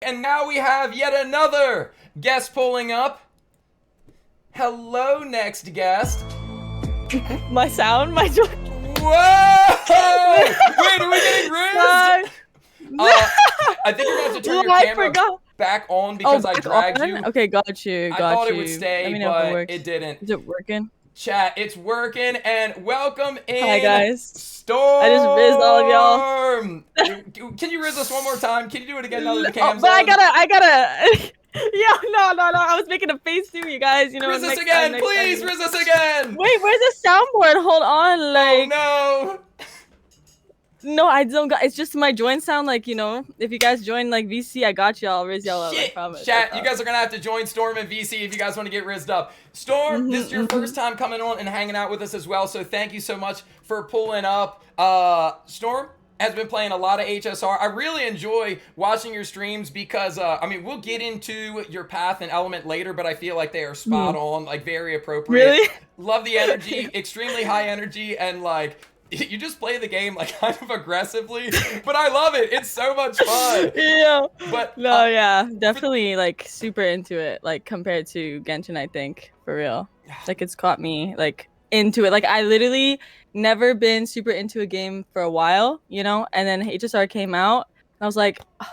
and now we have yet another guest pulling up. Hello, next guest. My sound, my joy. Whoa! Wait, are we getting rizzed? I think you're going to have to turn your I camera forgot. back on because I back dragged on? you. Okay, got you. I Got thought you. it would Let stay, me know if it but works. it didn't. Is it working? Chat, it's working, and welcome Hi in guys. Storm. I just rizzed all of y'all. Can you rizz us one more time? Can you do it again now that the cam's But on? I gotta. Yeah, no. I was making a face too, you guys. You know. Rizz us next again, time, please. Rizz us again. Wait, where's the soundboard? Hold on, like. Oh no. No, I don't got. It's just my join sound. Like, you know, if you guys join like VC, I got y'all. Riz y'all out. I promise. Chat, you guys are gonna have to join Storm and VC if you guys want to get rizzed up. Storm, this is your first time coming on and hanging out with us as well, so thank you so much for pulling up. Storm has been playing a lot of HSR. I really enjoy watching your streams because, I mean, we'll get into your path and element later, but I feel like they are spot on, like very appropriate. Really? Love the energy, extremely high energy, and like, you just play the game like kind of aggressively, but I love it. It's so much fun. Yeah. But no, yeah, definitely like super into it. Like compared to Genshin, I think for real. Like it's caught me like into it. Like I literally never been super into a game for a while, you know. And then HSR came out, and I was like, "Ugh,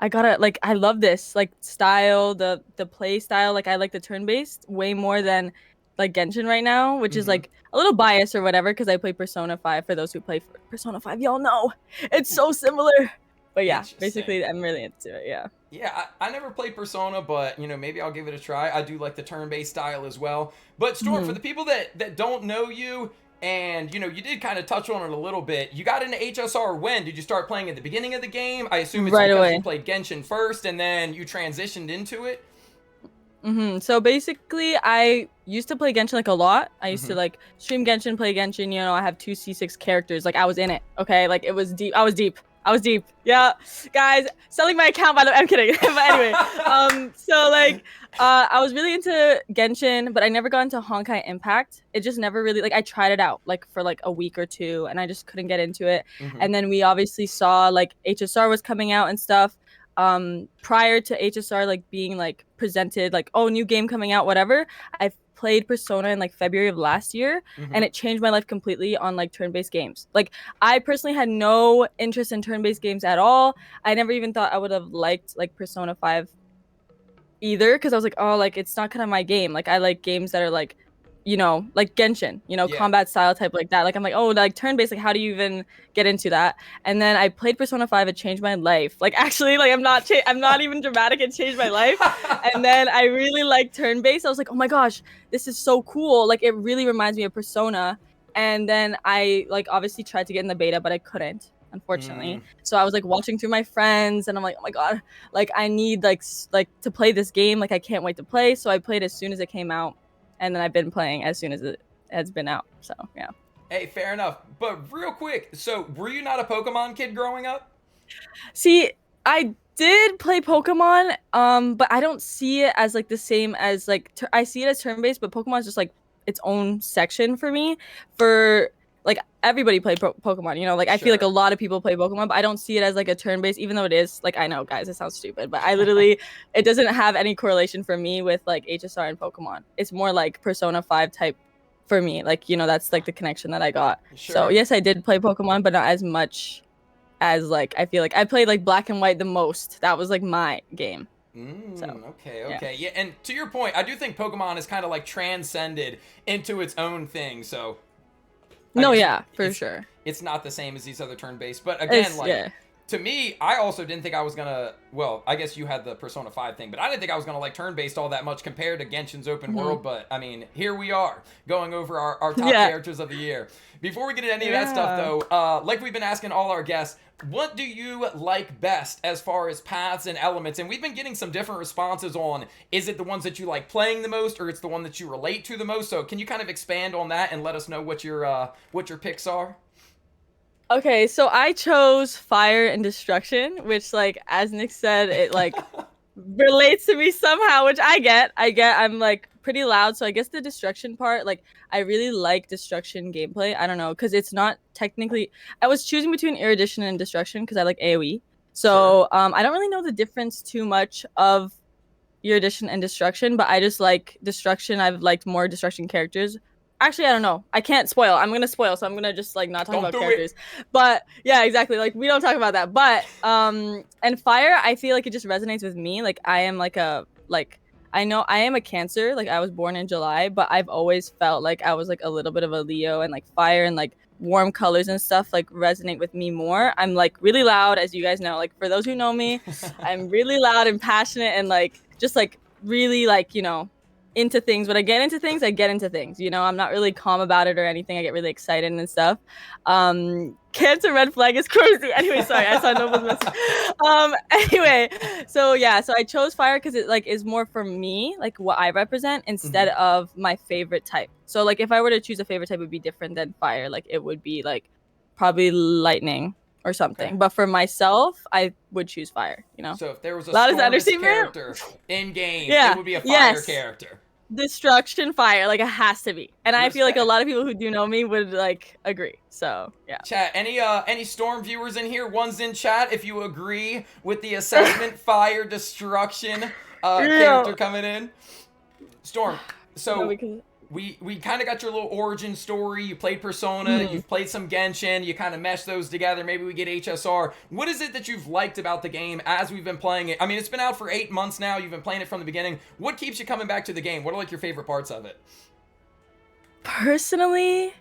I gotta like I love this like style, the play style. Like I like the turn based way more than like Genshin right now, which is like a little biased or whatever because I play Persona 5. For those who play Persona 5, y'all know it's so similar. But yeah, basically I'm really into it. Yeah, I never played Persona, but you know, maybe I'll give it a try. I do like the turn-based style as well. But Storm, for the people that don't know you, and you know, you did kind of touch on it a little bit. You got into HSR when? Did you start playing at the beginning of the game? I assume it's right because away. you played Genshin first and then you transitioned into it. So basically, I used to play Genshin like a lot. I used to like stream Genshin, play Genshin. You know, I have 2 C6 characters. Like I was in it. Okay, like it was deep. I was deep. Yeah, guys, selling my account by the way. I'm kidding. But anyway, so like, I was really into Genshin, but I never got into Honkai Impact. It just never really like I tried it out like for like a week or two, and I just couldn't get into it. And then we obviously saw like HSR was coming out and stuff. Prior to HSR like being like presented like, oh, new game coming out, whatever, I played Persona in like February of last year, and it changed my life completely on like turn-based games. Like I personally had no interest in turn-based games at all. I never even thought I would have liked like Persona 5 either, because I was like, oh, like it's not kind of my game. Like I like games that are like, you know, like Genshin, you know, combat style type like that. Like I'm like, oh, like turn-based, like how do you even get into that? And then I played Persona 5. It changed my life. Like actually, like I'm not even dramatic. It changed my life. And then I really like turn-based. I was like, oh my gosh, this is so cool. Like it really reminds me of Persona. And then I like obviously tried to get in the beta, but I couldn't, unfortunately. So I was like watching through my friends, and I'm like, oh my god, like I need like to play this game. Like I can't wait to play. So I played as soon as it came out. And then I've been playing as soon as it has been out. So, yeah. Hey, fair enough. But real quick, so were you not a Pokemon kid growing up? See, I did play Pokemon, but I don't see it as like the same as like I see it as turn-based, but Pokemon's just like its own section for me. For like everybody play Pokemon, you know, like I feel like a lot of people play Pokemon, but I don't see it as like a turn-based, even though it is. Like I know, guys, it sounds stupid, but I literally it doesn't have any correlation for me with like HSR and Pokemon. It's more like Persona 5 type for me. Like, you know, that's like the connection that I got. So yes, I did play Pokemon, but not as much as like I feel like I played like Black and White the most. That was like my game. Okay. Yeah, and to your point, I do think Pokemon is kind of like transcended into its own thing. So no, yeah, for sure. It's not the same as these other turn-based, but again, like to me, I also didn't think I was gonna. Well, I guess you had the Persona 5 thing, but I didn't think I was gonna like turn-based all that much compared to Genshin's open world. But I mean, here we are going over our top characters of the year. Before we get into any of that stuff, though, like we've been asking all our guests, what do you like best as far as paths and elements? And we've been getting some different responses on, is it the ones that you like playing the most, or it's the one that you relate to the most? So can you kind of expand on that and let us know what your picks are? Okay, so I chose Fire and Destruction, which like as Nick said, it like relates to me somehow, which I get. I'm like pretty loud, so I guess the destruction part, like I really like destruction gameplay. I don't know, because it's not technically. I was choosing between Erudition and Destruction because I like AoE. So I don't really know the difference too much of your addition and destruction, but I just like destruction. I've liked more destruction characters. Actually, I don't know. I can't spoil. I'm gonna spoil, so I'm gonna just like not talk Don't about do characters. it. But yeah, exactly. Like we don't talk about that. But and fire, I feel like it just resonates with me. Like I am like a like I know I am a Cancer. Like I was born in July, but I've always felt like I was like a little bit of a Leo, and like fire and like warm colors and stuff like resonate with me more. I'm like really loud, as you guys know. Like for those who know me, I'm really loud and passionate and like just like really like, you know, into things. When I get into things, I get into things. You know, I'm not really calm about it or anything. I get really excited and stuff. Cancer red flag is crazy. Anyway, sorry, I saw Noble's message. Anyway, so yeah, so I chose fire because it like is more for me, like what I represent, instead of my favorite type. So like if I were to choose a favorite type, it would be different than fire. Like it would be like probably lightning or something. Okay. But for myself, I would choose fire, you know? So if there was a Stormist character in game, it would be a fire character. Destruction fire, like it has to be. And I feel like a lot of people who do know me would like agree. So yeah. Chat, any Storm viewers in here? One's in chat if you agree with the assessment. Fire destruction character coming in. Storm, so we kind of got your little origin story. You played Persona, you've played some Genshin, you kind of meshed those together. Maybe we get HSR. What is it that you've liked about the game as we've been playing it? I mean, it's been out for 8 months now. You've been playing it from the beginning. What keeps you coming back to the game? What are like your favorite parts of it? Personally,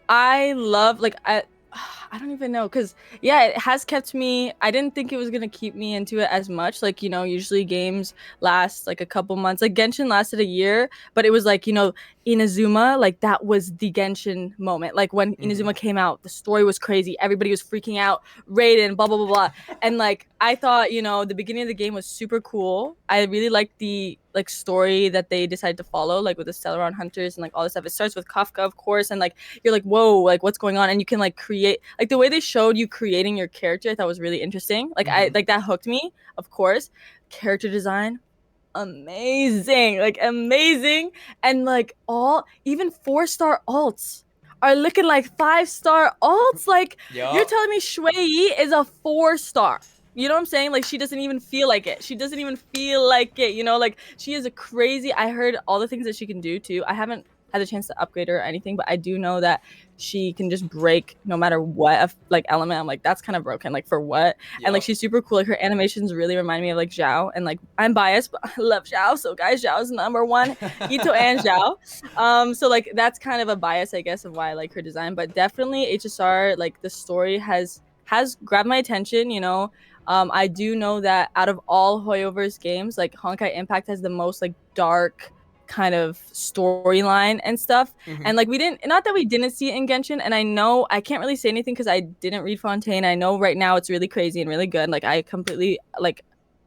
I love like I don't even know, because yeah, it has kept me. I didn't think it was gonna keep me into it as much. Like, you know, usually games last like a couple months. Like Genshin lasted a year, but it was like, you know, Inazuma, like that was the Genshin moment. Like when Inazuma came out, the story was crazy. Everybody was freaking out, Raiden, blah blah blah blah. And like I thought, you know, the beginning of the game was super cool. I really liked the like story that they decided to follow, like with the Stellaron Hunters and like all this stuff. It starts with Kafka, of course, and like you're like, whoa, like what's going on? And you can like create, like the way they showed you creating your character, I thought was really interesting. Like I like that hooked me, of course. Character design, amazing, like amazing. And like all even 4-star alts are looking like 5-star alts. Like you're telling me Shui Yi is a 4-star. You know what I'm saying? Like she doesn't even feel like it. She doesn't even feel like it, you know? Like she is a crazy, I heard all the things that she can do too. I haven't had the chance to upgrade her or anything, but I do know that she can just break no matter what like element. I'm like, that's kind of broken, like for what? And like she's super cool. Like her animations really remind me of like Zhao, and like I'm biased, but I love Zhao. So guys, Zhao's #1, Ito and Zhao. So like that's kind of a bias, I guess, of why I like her design. But definitely HSR, like the story has grabbed my attention, you know. I do know that out of all Hoyoverse games, like Honkai Impact has the most like dark kind of storyline and stuff. And like we didn't, not that we didn't see it in Genshin, and I know I can't really say anything because I didn't read Fontaine. I know right now it's really crazy and really good. Like I completely like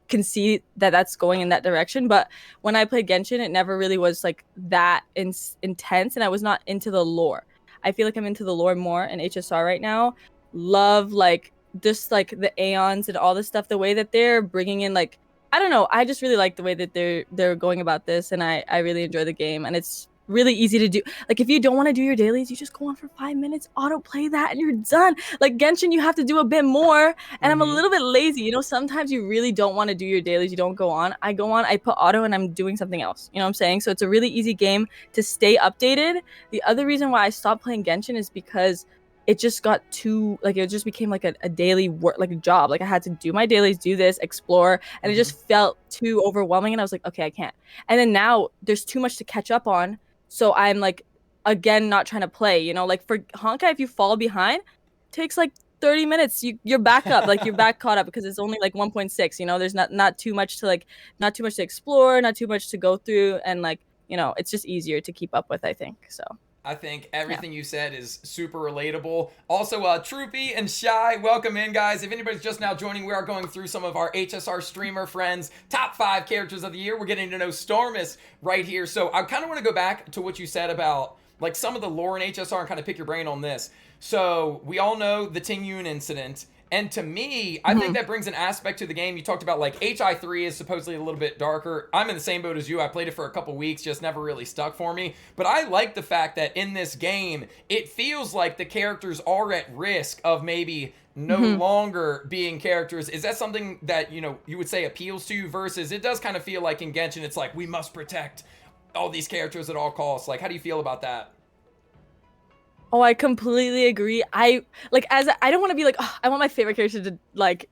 can see that that's going in that direction. But when I played Genshin, it never really was like that intense, and I was not into the lore. I feel like I'm into the lore more in HSR right now. Love like just like the Aeons and all this stuff, the way that they're bringing in, like, I don't know, I just really like the way that they're going about this, and I really enjoy the game, and it's really easy to do. Like if you don't want to do your dailies, you just go on for 5 minutes, auto play that, and you're done. Like Genshin, you have to do a bit more, and I'm a little bit lazy, you know. Sometimes you really don't want to do your dailies, you don't go on. I go on, I put auto, and I'm doing something else, you know what I'm saying? So it's a really easy game to stay updated. The other reason why I stopped playing Genshin is because it just got too, like, it just became like a daily work, like a job. Like I had to do my dailies, do this, explore, and it just felt too overwhelming. And I was like, okay, I can't. And then now there's too much to catch up on. So I'm like, again, not trying to play, you know, like for Honkai, if you fall behind, it takes like 30 minutes. You're back up, like you're back caught up, because it's only like 1.6, you know, there's not too much to like, not too much to explore, not too much to go through. And like, you know, it's just easier to keep up with, I think. So I think everything you said is super relatable. Also, Troopy and Shy, welcome in, guys. If anybody's just now joining, we are going through some of our HSR streamer friends' top 5 characters of the year. We're getting to know Stormist right here. So I kind of want to go back to what you said about like some of the lore in HSR and kind of pick your brain on this. So we all know the Ting Yun incident, And to me, I think that brings an aspect to the game. You talked about like HI3 is supposedly a little bit darker. I'm in the same boat as you. I played it for a couple weeks, just never really stuck for me. But I like the fact that in this game, it feels like the characters are at risk of maybe no longer being characters. Is that something that, you know, you would say appeals to you, versus it does kind of feel like in Genshin, it's like we must protect all these characters at all costs? Like, how do you feel about that? Oh, I completely agree. I don't want to be like, oh, I want my favorite character to like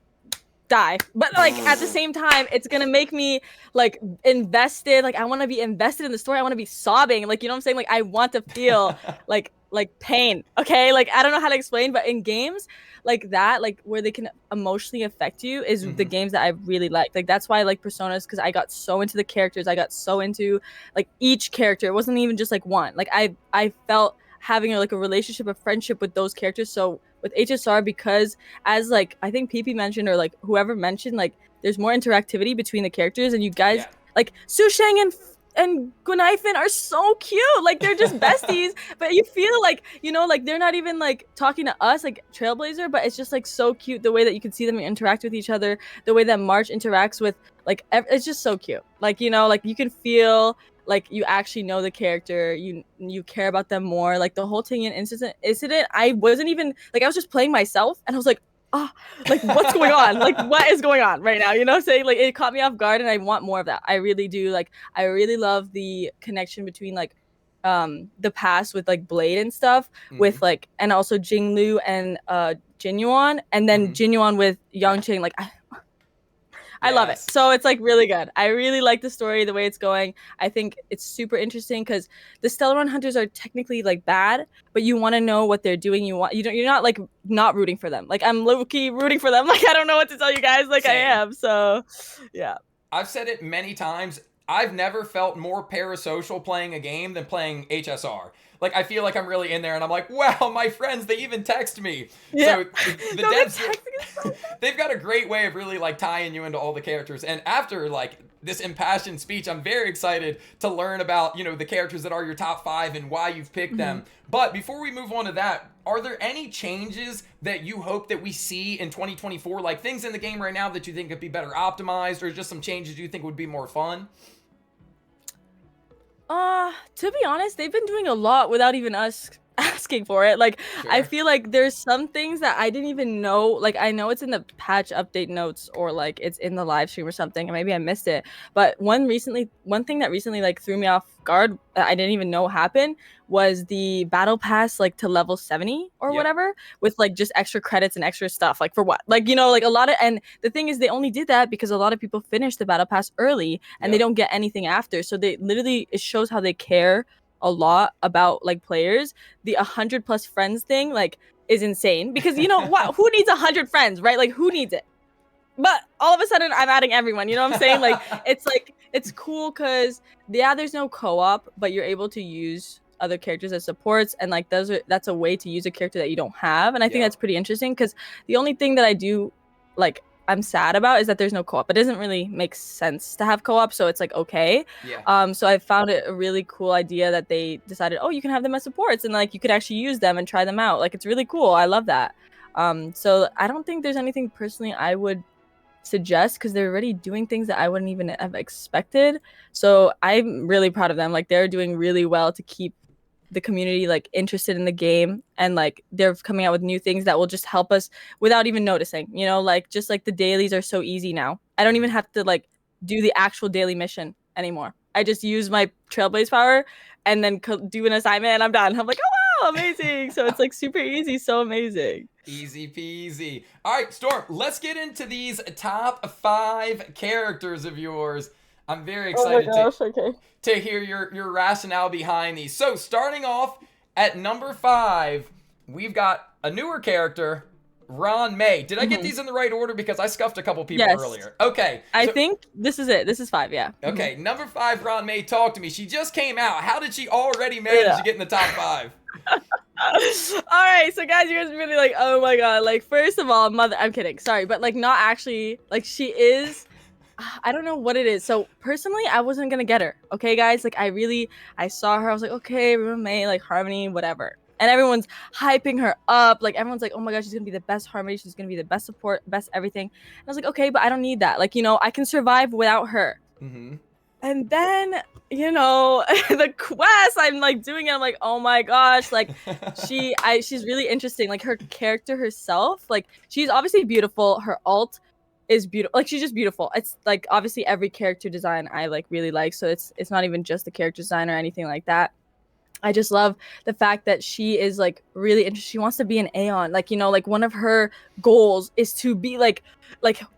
die, but like at the same time, it's gonna make me like invested. Like I want to be invested in the story. I want to be sobbing. Like, you know what I'm saying? Like I want to feel like pain. Okay, like I don't know how to explain, but in games like that, like where they can emotionally affect you, is the games that I really like. Like that's why I like Personas, because I got so into the characters. I got so into like each character. It wasn't even just like one. Like I felt having like a relationship, a friendship with those characters. So with HSR, because as like I think PP mentioned, or like whoever mentioned, like there's more interactivity between the characters, and you guys like Su Sheng and Gunaifin are so cute. Like they're just besties, but you feel like, you know, like they're not even like talking to us like Trailblazer, but it's just like so cute the way that you can see them interact with each other, the way that March interacts with like it's just so cute. Like, you know, like you can feel like you actually know the character, you care about them more. Like the whole thing in incident, I wasn't even like, I was just playing myself and I was like, oh, like what's going on? Like what is going on right now? You know what I'm saying? Like it caught me off guard, and I want more of that. I really do. Like I really love the connection between like the past with like Blade and stuff, with like, and also Jinglu and Jinyuan, and then Jinyuan with Yangqing. Like I love it. So it's like really good. I really like the story, the way it's going. I think it's super interesting because the Stellaron hunters are technically like bad, but you want to know what they're doing. You're not like not rooting for them. Like I'm low-key rooting for them. Like I don't know what to tell you guys. Like Same. I am. So yeah. I've said it many times. I've never felt more parasocial playing a game than playing HSR. Like, I feel like I'm really in there, and I'm like, wow, my friends, they even text me. Yeah. So the devs, they've got a great way of really, like, tying you into all the characters. And after, like, this impassioned speech, I'm very excited to learn about, you know, the characters that are your top 5 and why you've picked them. But before we move on to that, are there any changes that you hope that we see in 2024? Like, things in the game right now that you think could be better optimized, or just some changes you think would be more fun? To be honest, they've been doing a lot without even us asking for it. Like, I feel like there's some things that I didn't even know. Like, I know it's in the patch update notes, or like it's in the live stream or something, and maybe I missed it. But one thing that recently like threw me off guard that I didn't even know happened was the battle pass, like to level 70 or whatever, with like just extra credits and extra stuff. Like for what? Like, you know, like a lot of, and the thing is they only did that because a lot of people finished the battle pass early and they don't get anything after. So they literally, it shows how they care a lot about like players. The 100+ friends thing like is insane, because you know what, who needs 100 friends, right? Like who needs it? But all of a sudden I'm adding everyone, you know what I'm saying? Like it's cool because there's no co-op, but you're able to use other characters as supports, and like that's a way to use a character that you don't have. And I think that's pretty interesting, because the only thing that I do like I'm sad about is that there's no co-op. It doesn't really make sense to have co-op, so it's like okay. So I found it a really cool idea that they decided, oh, you can have them as supports, and like you could actually use them and try them out. Like it's really cool. I love that. So I don't think there's anything personally I would suggest, because they're already doing things that I wouldn't even have expected. So I'm really proud of them. Like they're doing really well to keep the community like interested in the game, and like they're coming out with new things that will just help us without even noticing, you know, like just like the dailies are so easy now. I don't even have to like do the actual daily mission anymore. I just use my Trailblaze power and then do an assignment and I'm done. I'm like, oh wow, amazing. So it's like super easy, so amazing. Easy peasy. All right, Storm, let's get into these top 5 characters of yours. I'm very excited to hear your rationale behind these. So starting off at number 5, we've got a newer character, Ron May. Did I get these in the right order? Because I scuffed a couple people earlier. Okay. I think this is it. This is 5, yeah. Okay, number 5, Ron May, talk to me. She just came out. How did she already manage to get in the top 5? All right, so guys, you guys are really like, oh my god. Like, first of all, I'm kidding. Sorry, but like not actually. Like she is, I don't know what it is. So personally, I wasn't gonna get her. Okay, guys, like I saw her. I was like, okay, Ron May, like Harmony, whatever. and everyone's hyping her up. Like everyone's like, oh my gosh, she's gonna be the best Harmony, she's gonna be the best support, best everything. And I was like, okay, but I don't need that. Like, you know, I can survive without her. And then, you know, the quest, I'm like doing it. I'm like, oh my gosh, like she's really interesting. Like her character herself, like she's obviously beautiful. Her alt is beautiful. Like she's just beautiful. It's like obviously every character design I like really like. So it's not even just the character design or anything like that. I just love the fact that she is like really interested. She wants to be an Aeon. Like, you know, like one of her goals is to be like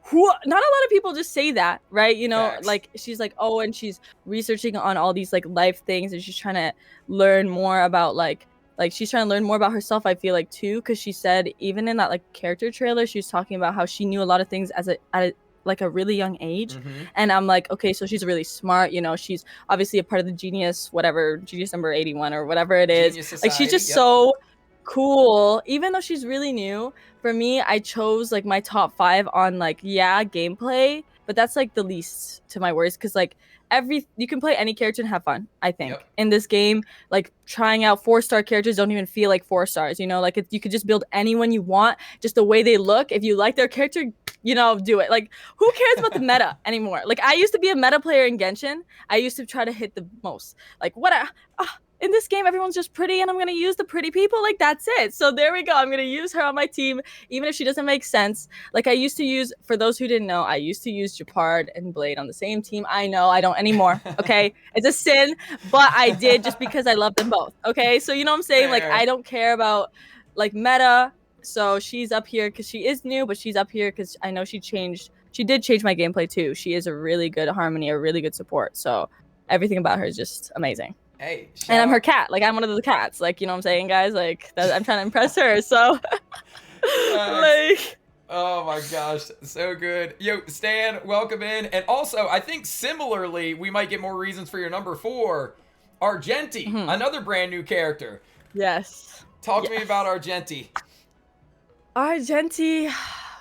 who, not a lot of people just say that, right? You know, Facts. like she's like, oh, and she's researching on all these like life things, and she's trying to learn more about like she's trying to learn more about herself, I feel like, too, because she said even in that like character trailer, she was talking about how she knew a lot of things at a like a really young age. And I'm like, okay, so she's really smart, you know, she's obviously a part of the genius number 81 or whatever it is. Like she's just so cool. Even though she's really new, for me, I chose like my top 5 on like gameplay, but that's like the least to my worries, because like you can play any character and have fun, I think. In this game, like trying out 4-star characters don't even feel like 4 stars, you know, like you could just build anyone you want, just the way they look. If you like their character, you know, do it. Like who cares about the meta anymore? Like I used to be a meta player in Genshin. I used to try to hit the most. Like in this game, everyone's just pretty, and I'm gonna use the pretty people. Like that's it. So there we go. I'm gonna use her on my team, even if she doesn't make sense. Like I used to use, for those who didn't know, I used to use Japard and Blade on the same team. I know I don't anymore. Okay, it's a sin, but I did just because I love them both. Okay, so you know what I'm saying? Like I don't care about like meta. So she's up here because she is new, but she's up here because I know she did change my gameplay too. She is a really good Harmony, a really good support. So everything about her is just amazing. Hey, and I'm her cat. Like I'm one of the cats. Like, you know what I'm saying, guys? Like I'm trying to impress her. So like, oh my gosh, so good. Yo, Stan, welcome in. And also, I think similarly, we might get more reasons for your number 4, Argenti, another brand new character. Yes. Talk to me about Argenti. Argenti,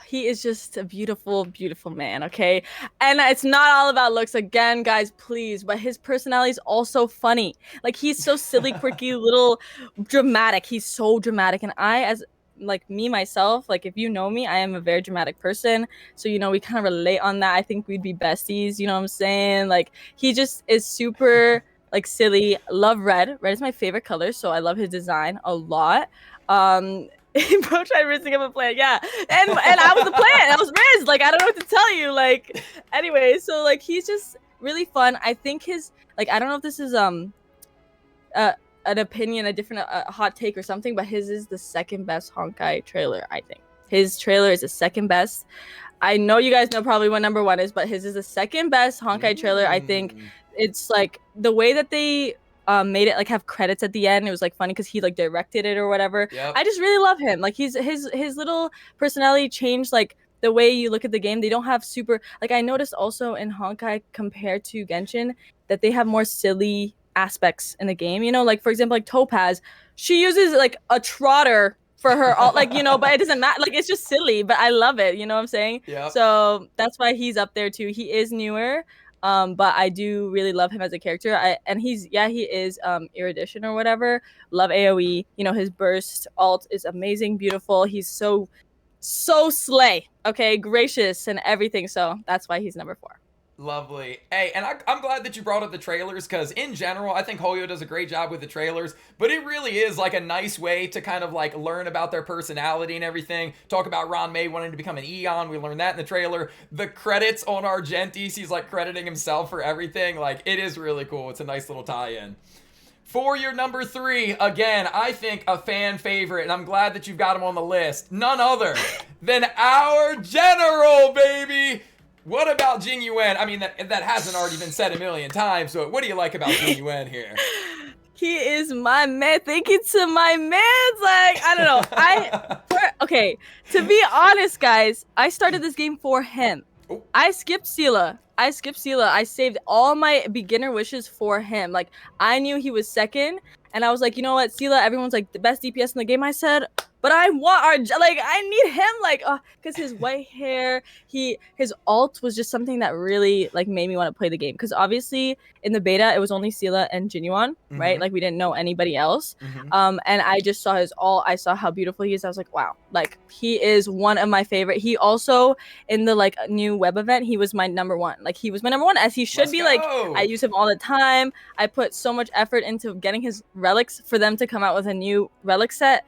he is just a beautiful, beautiful man, okay? And it's not all about looks, again, guys, please, but his personality is also funny. Like, he's so silly, quirky, little dramatic. He's so dramatic. And I, as like me, myself, like if you know me, I am a very dramatic person. So, you know, we kind of relate on that. I think we'd be besties, you know what I'm saying? Like, he just is super, like, silly. Love red. Red is my favorite color, so I love his design a lot. Bro tried rizzing up a plant, yeah, and I was the plant. I was Riz. Like I don't know what to tell you. Like, anyway, so like he's just really fun. I think his like I don't know if this is an opinion, a different hot take or something, but his is the second best Honkai trailer. I think his trailer is the second best. I know you guys know probably what number 1 is, but his is the second best Honkai trailer. I think it's like the way that they made it like have credits at the end. It was like funny because he like directed it or whatever. I just really love him. Like his little personality changed like the way you look at the game. They don't have super like I noticed also in Honkai compared to Genshin that they have more silly aspects in the game. You know, like for example, like Topaz, she uses like a trotter for her like, you know, but it doesn't matter. Like it's just silly, but I love it. You know what I'm saying? So that's why he's up there too. He is newer. But I do really love him as a character. He is erudition or whatever. Love AoE. You know, his burst alt is amazing, beautiful. He's so slay. Okay, gracious and everything. So that's why he's number 4. Lovely. Hey, and I'm glad that you brought up the trailers, because in general, I think Hoyo does a great job with the trailers, but it really is like a nice way to kind of like learn about their personality and everything. Talk about Ron May wanting to become an Eon. We learned that in the trailer. The credits on Argentis, he's like crediting himself for everything. Like, it is really cool. It's a nice little tie-in. For your number 3, again, I think a fan favorite, and I'm glad that you've got him on the list. None other than our general, baby! What about Jing Yuan? I mean, that hasn't already been said a million times, so what do you like about Jing Yuan here? He is my man. Thank you to my mans. Like, I don't know. Okay, to be honest, guys, I started this game for him. Oh. I skipped Sela. I saved all my beginner wishes for him. Like, I knew he was second, and I was like, you know what, Sela, everyone's like the best DPS in the game. I said, but I want I need him, because his white hair, his ult was just something that really like made me want to play the game. Because obviously in the beta it was only Sela and Jinyuan, right? Like we didn't know anybody else. And I just saw his ult. I saw how beautiful he is. I was like, wow, like he is one of my favorite. He also in the like new web event, he was my number one. Like he was my number one, as he should be. Like I use him all the time. I put so much effort into getting his relics for them to come out with a new relic set.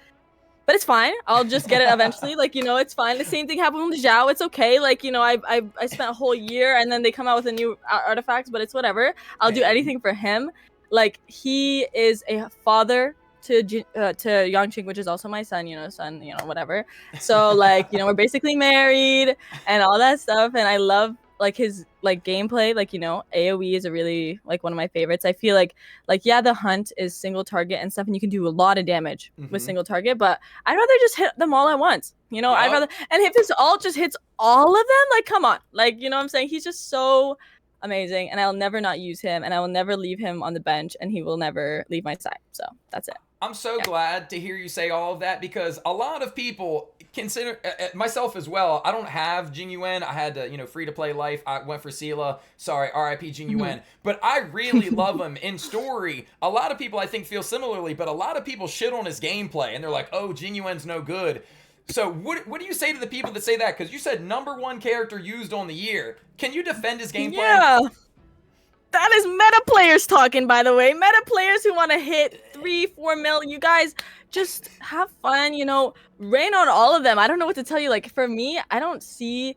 But it's fine. I'll just get it eventually. Like, it's fine. The same thing happened with Zhao. It's okay. Like, I spent a whole year and then they come out with a new artifacts, but it's whatever. I'll do anything for him. Like, he is a father to Yangqing, which is also my son, whatever. So, like, we're basically married and all that stuff. And I love, like, his, like, gameplay. Like, AoE is a really, like, one of my favorites. I feel like, yeah, the hunt is single target and stuff, and you can do a lot of damage with single target, but I'd rather just hit them all at once. I'd rather, and if his ult just hits all of them, like, come on. Like, what I'm saying? He's just so amazing, and I'll never not use him, and I will never leave him on the bench, and he will never leave my side. So that's it. I'm so glad to hear you say all of that, because a lot of people consider, myself as well, I don't have Jinyuan. I had to, free-to-play life. I went for Sela. Sorry, RIP Jinyuan. But I really love him in story. A lot of people, I think, feel similarly, but a lot of people shit on his gameplay, and they're like, oh, Jinyuan's no good. So what do you say to the people that say that? Because you said #1 character used on the year. Can you defend his gameplay? Yeah. That is meta players talking, by the way. Meta players who want to hit 3-4 mil. You guys just have fun, rain on all of them. I don't know what to tell you. Like, for me, I don't see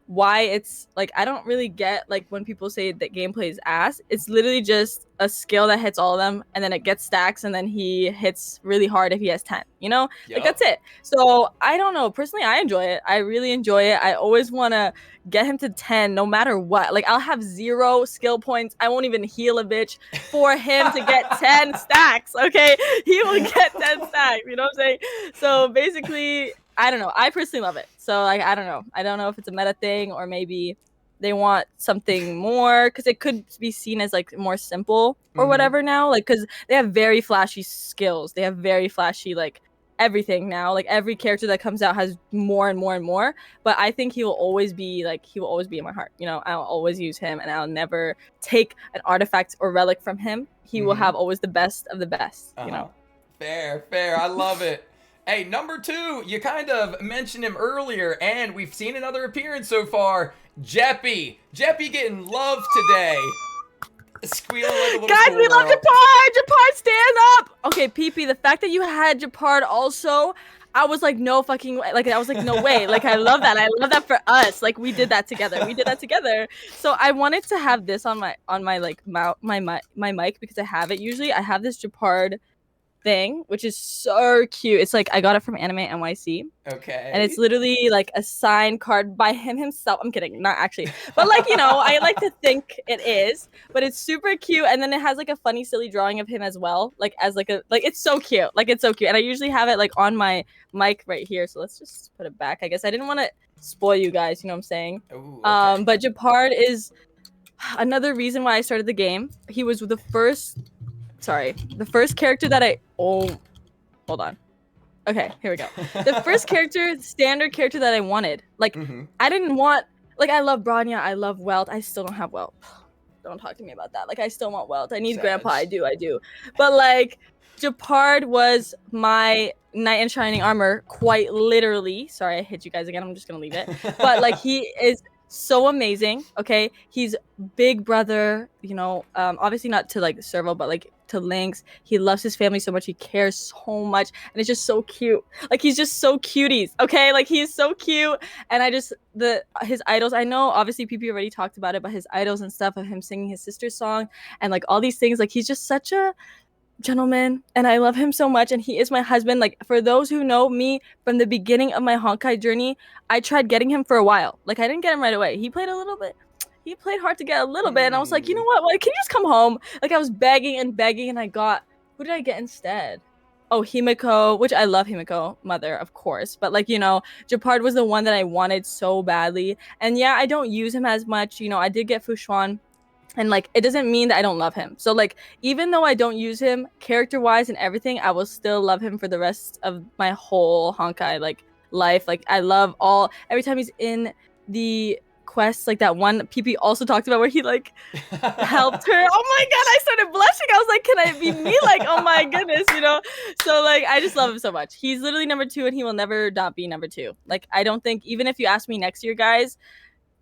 why it's like, I don't really get like when people say that gameplay is ass. It's literally just a skill that hits all of them, and then it gets stacks, and then he hits really hard if he has 10, like that's it. So I don't know, personally I enjoy it. I really enjoy it. I always want to get him to 10 no matter what. Like, I'll have 0 skill points. I won't even heal a bitch for him to get 10 stacks. Okay, he will get 10 stacks, you know what I'm saying? So basically, I don't know, I personally love it. So like, I don't know if it's a meta thing or maybe they want something more, because it could be seen as like more simple or whatever now, like, because they have very flashy skills, they have very flashy like everything now. Like, every character that comes out has more and more and more, but I think he will always be in my heart. I'll always use him, and I'll never take an artifact or relic from him. He will have always the best of the best. Fair, I love it. Hey, #2, you kind of mentioned him earlier, and we've seen another appearance so far. Jeppy getting love today. Squealing like a little Guys, we love Japard! Japard, stand up! Okay, PP, the fact that you had Japard also, I was like, no fucking way. Like, I was like, no way. Like, I love that. I love that for us. Like, we did that together. So I wanted to have this on my like my mic, because I have it. Usually I have this Japard thing, which is so cute. It's like, I got it from Anime NYC. Okay. And it's literally like a signed card by him himself. I'm kidding, not actually. But like, I like to think it is. But it's super cute. And then it has like a funny, silly drawing of him as well. Like, as like it's so cute. Like, it's so cute. And I usually have it like on my mic right here. So let's just put it back. I guess I didn't want to spoil you guys, you know what I'm saying? Ooh, okay. But Japard is another reason why I started the game. He was the first character that hold on. Okay, here we go. The first standard character that I wanted. Like, I didn't want, like, I love Bronya, I love Welt. I still don't have Welt. Don't talk to me about that. Like, I still want Welt. I need Grandpa. I do. But like, Japard was my knight in shining armor, quite literally. Sorry, I hit you guys again. I'm just gonna leave it. But like, he is so amazing. Okay, he's big brother, obviously not to like Serval, but like to Lynx. He loves his family so much, he cares so much, and it's just so cute. Like, he's just so cuties. Okay, like, he's so cute. And his idols, I know obviously PP already talked about it, but his idols and stuff of him singing his sister's song and like all these things, like, he's just such a gentleman, and I love him so much, and he is my husband. Like, for those who know me from the beginning of my Honkai journey, I tried getting him for a while. Like, I didn't get him right away. He played hard to get a little bit, and I was like, you know what, can you just come home? Like, I was begging, and I got, who did I get instead? Oh, Himiko, which I love Himiko, mother, of course, but like, Japard was the one that I wanted so badly. And yeah, I don't use him as much. I did get Fushuan And like it doesn't mean that I don't love him. So like even though I don't use him character wise and everything, I will still love him for the rest of my whole Honkai like life. Like I love every time he's in the quest, like that one PP also talked about where he like helped her. Oh my god, I started blushing. I was like, can I be me? Like, oh my goodness, you know? So like I just love him so much. He's literally number 2 and he will never not be number 2. Like I don't think, even if you ask me next year, guys,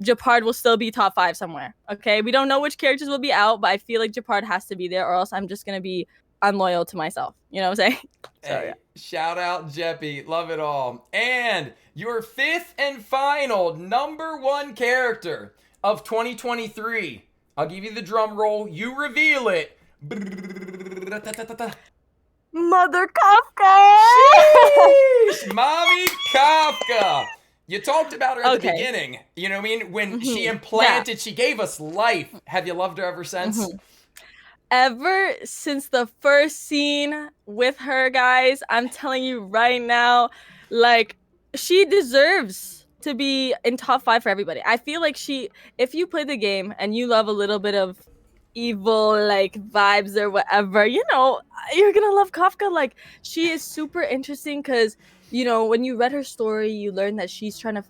Japard will still be top 5 somewhere. Okay, we don't know which characters will be out, but I feel like Japard has to be there, or else I'm just gonna be unloyal to myself. You know what I'm saying? So, hey, shout out Jeppy, love it all. And your 5th and final number 1 character of 2023. I'll give you the drum roll. You reveal it. Mother Kafka. Sheesh, Mommy Kafka. You talked about her at the beginning. You know what I mean? When she implanted, she gave us life. Have you loved her ever since? Ever since the first scene with her, guys, I'm telling you right now, like, she deserves to be in top 5 for everybody. I feel like if you play the game and you love a little bit of evil, like, vibes or whatever, you know, you're gonna love Kafka. Like, she is super interesting because, you know, when you read her story, you learn that she's trying to...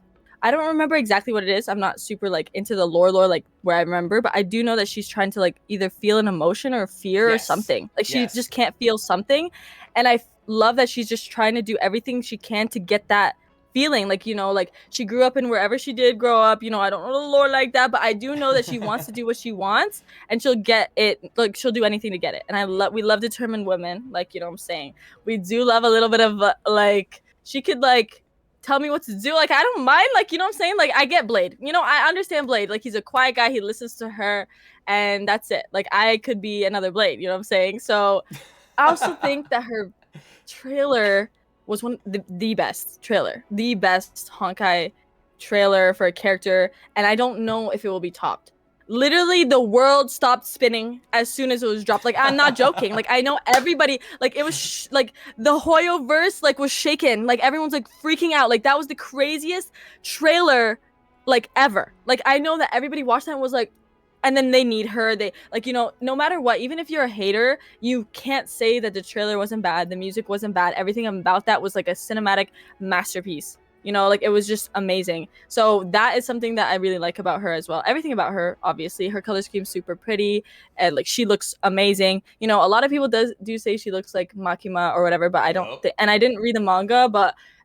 I don't remember exactly what it is. I'm not super, like, into the lore, like, where I remember. But I do know that she's trying to, like, either feel an emotion or fear or something. Like, she just can't feel something. And I love that she's just trying to do everything she can to get that feeling. Like, you know, like, she grew up in wherever she did grow up. You know, I don't know the lore like that. But I do know that she wants to do what she wants. And she'll get it. Like, she'll do anything to get it. And we love determined women. Like, you know what I'm saying? We do love a little bit of, like... She could, like, tell me what to do. Like, I don't mind. Like, you know what I'm saying? Like, I get Blade. You know, I understand Blade. Like, he's a quiet guy. He listens to her. And that's it. Like, I could be another Blade. You know what I'm saying? So, I also think that her trailer was the best trailer. The best Honkai trailer for a character. And I don't know if it will be topped. Literally, the world stopped spinning as soon as it was dropped. Like, I'm not joking. Like, I know everybody, like, it was, like, the Hoyo verse, like, was shaken. Like, everyone's, like, freaking out. Like, that was the craziest trailer, like, ever. Like, I know that everybody watched that and was like, and then they need her. They, like, you know, no matter what, even if you're a hater, you can't say that the trailer wasn't bad. The music wasn't bad. Everything about that was, like, a cinematic masterpiece. You know, like, it was just amazing. So that is something that I really like about her as well. Everything about her, obviously. Her color scheme's super pretty. And, like, she looks amazing. You know, a lot of people do say she looks like Makima or whatever, but I don't... and I didn't read the manga,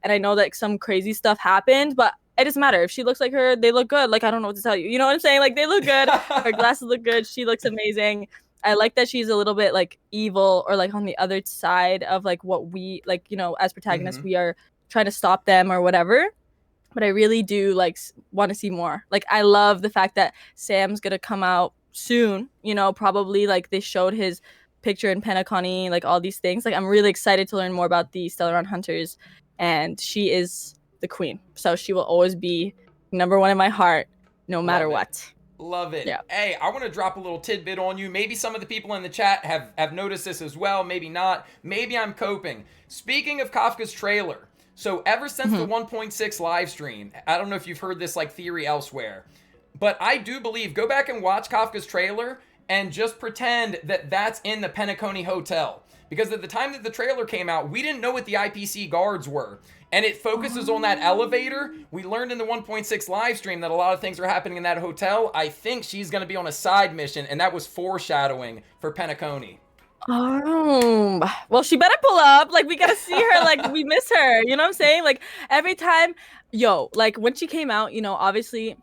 and I know that some crazy stuff happened, but it doesn't matter. If she looks like her, they look good. Like, I don't know what to tell you. You know what I'm saying? Like, they look good. Her glasses look good. She looks amazing. I like that she's a little bit, like, evil or, like, on the other side of, like, what we... Like, you know, as protagonists, we are... trying to stop them or whatever, but I really do like want to see more. Like, I love the fact that Sam's gonna come out soon, you know, probably, like, they showed his picture in Penacony, like, all these things. Like, I'm really excited to learn more about the Stellaron Hunters, and she is the queen, so she will always be number 1 in my heart, no matter what. Love it. Yeah. Hey, I want to drop a little tidbit on you. Maybe some of the people in the chat have noticed this as well. Maybe not. Maybe I'm coping. Speaking of Kafka's trailer, so ever since the 1.6 live stream, I don't know if you've heard this, like, theory elsewhere, but I do believe, go back and watch Kafka's trailer and just pretend that that's in the Penacony Hotel. Because at the time that the trailer came out, we didn't know what the IPC guards were. And it focuses on that elevator. We learned in the 1.6 live stream that a lot of things are happening in that hotel. I think she's going to be on a side mission, and that was foreshadowing for Penacony. Oh, well, she better pull up. Like, we gotta see her. Like, we miss her. You know what I'm saying? Like, every time, like, when she came out, you know, obviously,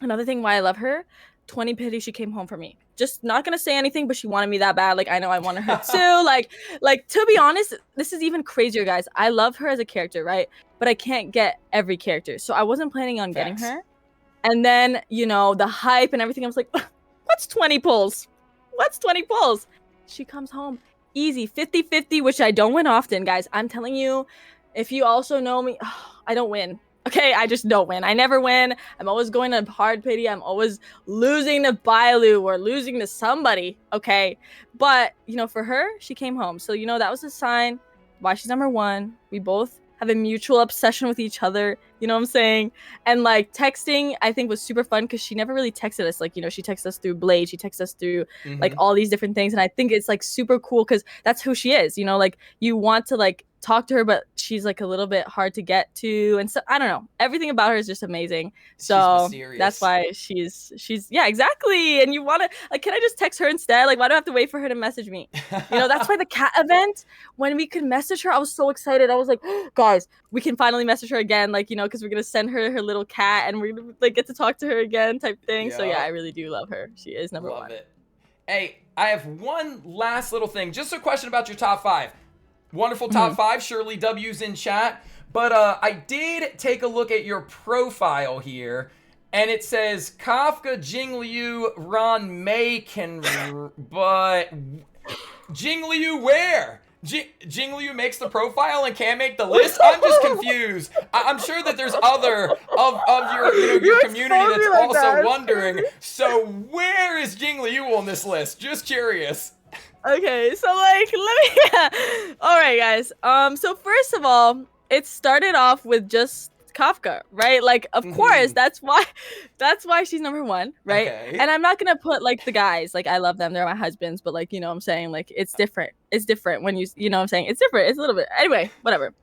another thing why I love her, 20 pity she came home for me. Just not gonna say anything, but she wanted me that bad. Like, I know I wanted her too. Like, to be honest, this is even crazier, guys. I love her as a character, right? But I can't get every character. So I wasn't planning on getting her. And then, you know, the hype and everything, I was like, what's 20 pulls? What's 20 pulls? She comes home easy, 50-50, which I don't win often, guys. I'm telling you, if you also know me, I don't win. Okay, I just don't win. I never win. I'm always going to hard pity. I'm always losing to Bailu or losing to somebody, okay? But, you know, for her, she came home. So, you know, that was a sign why she's number 1. We both have a mutual obsession with each other. You know what I'm saying? And like texting, I think was super fun because she never really texted us. Like, you know, she texted us through Blade, she texted us through like all these different things. And I think it's like super cool because that's who she is. You know, like you want to like talk to her, but she's like a little bit hard to get to. And so I don't know. Everything about her is just amazing. So that's why she's yeah, exactly. And you want to like, can I just text her instead? Like, why do I have to wait for her to message me? You know, that's why the cat event, when we could message her, I was so excited. I was like, oh, guys, we can finally message her again. Like, you know, because we're going to send her her little cat and we're going to like get to talk to her again type thing. Yep. So yeah, I really do love her. She is number one. Love it. Hey, I have one last little thing. Just a question about your top 5. Wonderful top 5. Shirley W's in chat. But I did take a look at your profile here. And it says Kafka, Jingliu, Ron May but Jingliu where? Jingliu makes the profile and can't make the list? I'm just confused. I'm sure that there's other of your, you know, your community that's like also wondering. So where is Jingliu on this list? Just curious. Okay, so like let me all right guys. So first of all, it started off with just Kafka, right? Like of course that's why she's number 1, right? Okay. And I'm not gonna put like the guys, like I love them, they're my husbands, but like, you know what I'm saying, like it's different when you know what I'm saying, it's different, it's a little bit, anyway, whatever.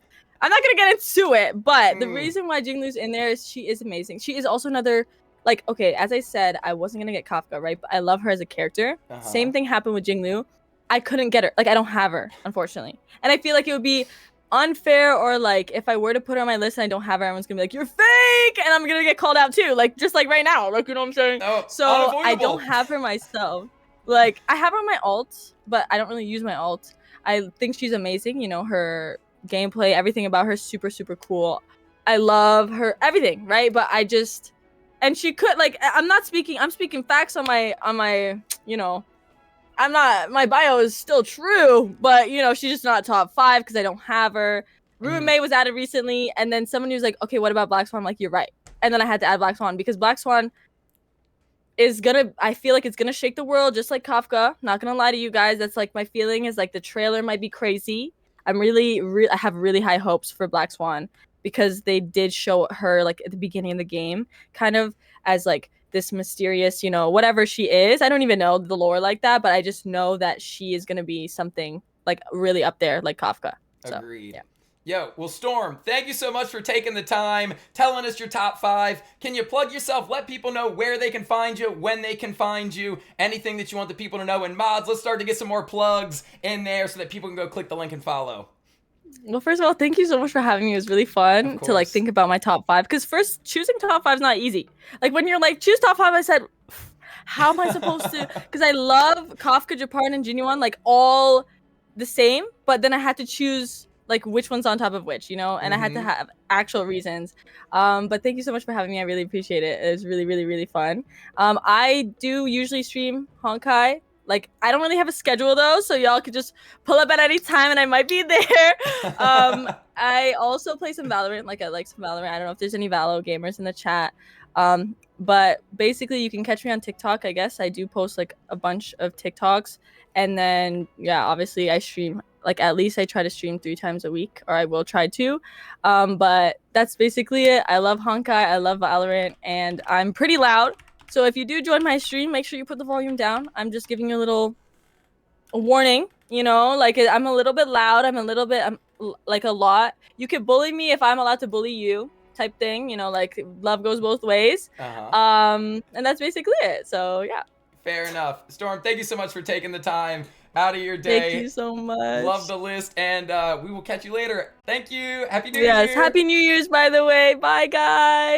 I'm not gonna get into it, but the reason why Jingliu's in there is she is amazing. She is also another, like, okay, as I said, I wasn't gonna get Kafka, right? But I love her as a character. Same thing happened with Jingliu. I couldn't get her, like I don't have her, unfortunately. And I feel like it would be unfair, or like if I were to put her on my list and I don't have her, everyone's gonna be like, you're fake, and I'm gonna get called out too, like just like right now, like, you know what I'm saying? So I don't have her myself. Like I have her on my alt, but I don't really use my alt. I think she's amazing, you know, her gameplay, everything about her super cool. I love her everything, right? But I just, and she could, like, I'm speaking facts on my you know, my bio is still true, but you know, she's just not top 5 because I don't have her. Ruben May was added recently, and then someone was like, okay, what about Black Swan? I'm like, you're right. And then I had to add Black Swan because Black Swan is gonna, I feel like it's gonna shake the world just like Kafka. Not gonna lie to you guys, that's like my feeling, is like the trailer might be crazy. I have really high hopes for Black Swan because they did show her like at the beginning of the game kind of as like this mysterious, you know, whatever she is. I don't even know the lore like that, but I just know that she is going to be something like really up there like Kafka. So, agreed. Yeah. Yo, well, Storm, thank you so much for taking the time, telling us your top 5. Can you plug yourself? Let people know where they can find you, when they can find you, anything that you want the people to know. And mods, let's start to get some more plugs in there so that people can go click the link and follow. Well, first of all, thank you so much for having me. It was really fun to like think about my top 5, because first choosing top 5 is not easy. Like when you're like choose top 5, I said, how am I supposed to? Because I love Kafka, Japan, and Genuine like all the same, but then I had to choose like which one's on top of which, you know, and I had to have actual reasons. But thank you so much for having me. I really appreciate it. It was really fun. I do usually stream Honkai. Like, I don't really have a schedule, though, so y'all could just pull up at any time, and I might be there. I also play some Valorant. Like, I like some Valorant. I don't know if there's any Valo gamers in the chat. But basically, you can catch me on TikTok, I guess. I do post, like, a bunch of TikToks. And then, yeah, obviously, I stream. Like, at least I try to stream 3 times a week, or I will try to. But that's basically it. I love Honkai. I love Valorant. And I'm pretty loud. So if you do join my stream, make sure you put the volume down. I'm just giving you a warning, you know, like I'm a little bit loud. I'm like a lot. You could bully me if I'm allowed to bully you type thing, you know, like love goes both ways. And that's basically it. So yeah. Fair enough. Storm, thank you so much for taking the time out of your day. Thank you so much. Love the list, and we will catch you later. Thank you. Happy New Year. Yes, Happy New Year's, by the way. Bye, guys.